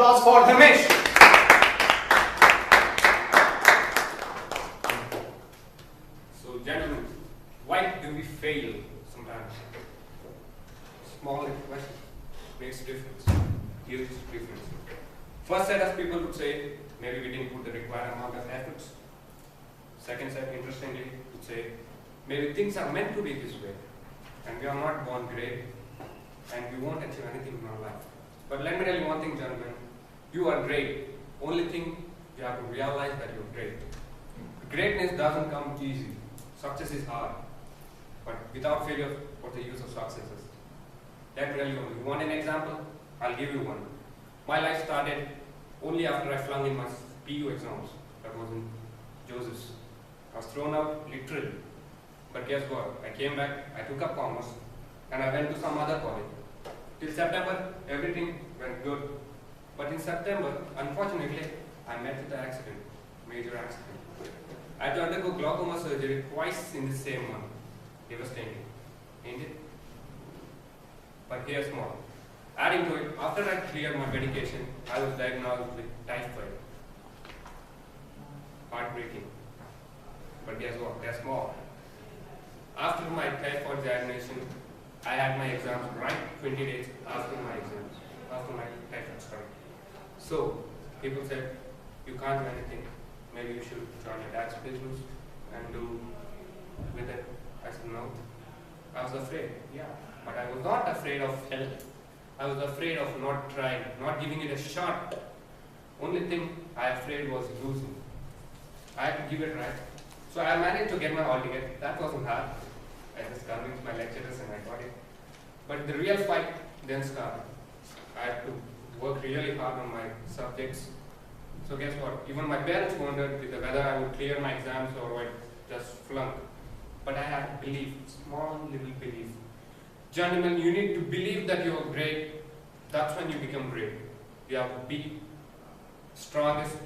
applause for Dharmesh. So, gentlemen, why do we fail sometimes? Small little question makes a difference. Huge difference. First set of people would say, maybe we didn't put the required amount of efforts. Second set, interestingly, would say, maybe things are meant to be this way, and we are not born great, and we won't achieve anything in our life. But let me tell you one thing, gentlemen, you are great. Only thing you have to realize that you're great. Greatness doesn't come easy. Success is hard. But without failure, what's the use of successes? Let me tell you, you want an example? I'll give you one. My life started only after I flung in my PU exams. That was in Joseph's. I was thrown out literally. But guess what? I came back, I took up commerce, and I went to some other college. Till September, everything went good. But in September, unfortunately, I met with an accident, major accident. I had to undergo glaucoma surgery twice in the same month. Devastating, ain't it? But here's more. Adding to it, after I cleared my medication, I was diagnosed with typhoid. Heartbreaking. But guess what? There's more. After my typhoid examination, I had my exams right 20 days after my exams, after my typhoid started. So, people said, you can't do anything. Maybe you should join your dad's business and do with it. I said, no. I was afraid, yeah. But I was not afraid of health. I was afraid of not trying, not giving it a shot. Only thing I afraid was losing. I had to give it right. So I managed to get my hall ticket. That wasn't hard. I just convinced my lecturers and I got it. But the real fight then started. I had to work really hard on my subjects. So guess what? Even my parents wondered whether I would clear my exams or I'd just flunk. But I had belief, small little belief. Gentlemen, you need to believe that you are great. That's when you become great. You have to be strongest.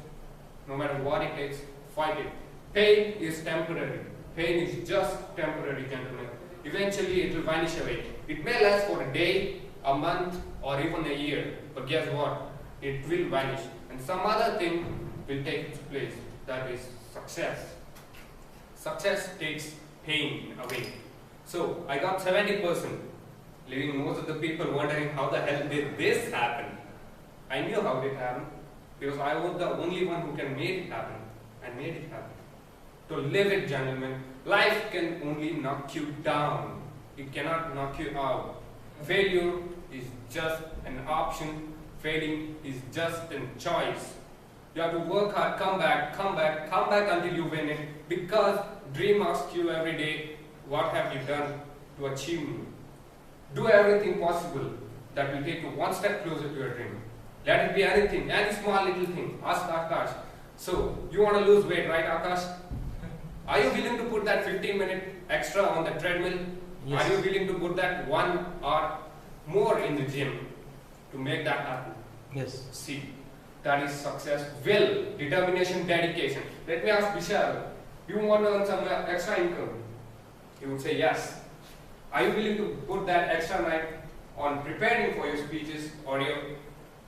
No matter what it takes, fight it. Pain is temporary. Pain is just temporary, gentlemen. Eventually, it will vanish away. It may last for a day, a month, or even a year. But guess what? It will vanish. And some other thing will take its place. That is success. Success takes pain away. So, I got 70%, leaving most of the people wondering how the hell did this happen. I knew how it happened, because I was the only one who can make it happen, and made it happen. To live it, gentlemen, life can only knock you down. It cannot knock you out. Failure is just an option. Failing is just a choice. You have to work hard, come back until you win it. Because dream asks you every day, what have you done to achieve me? Do everything possible that will take you one step closer to your dream. Let it be anything, any small little thing. Ask Akash. So, you want to lose weight, right, Akash? Are you willing to put that 15-minute extra on the treadmill? Yes. Are you willing to put that 1 hour more in the gym to make that happen? Yes. See, that is success. Will, determination, dedication. Let me ask Vishal, you want to earn some extra income? He would say yes. Are you willing to put that extra night on preparing for your speeches or your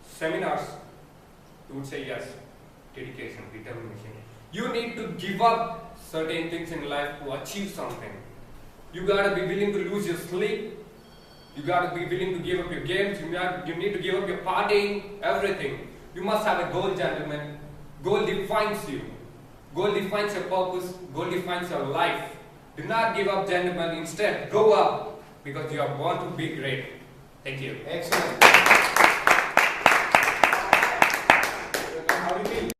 seminars? He would say yes. Dedication, determination. You need to give up certain things in life to achieve something. You gotta be willing to lose your sleep. You gotta be willing to give up your games. You need to give up your partying, everything. You must have a goal, gentlemen. Goal defines you. Goal defines your purpose. Goal defines your life. Do not give up, gentlemen. Instead, go up, because you are born to be great. Thank you. Excellent.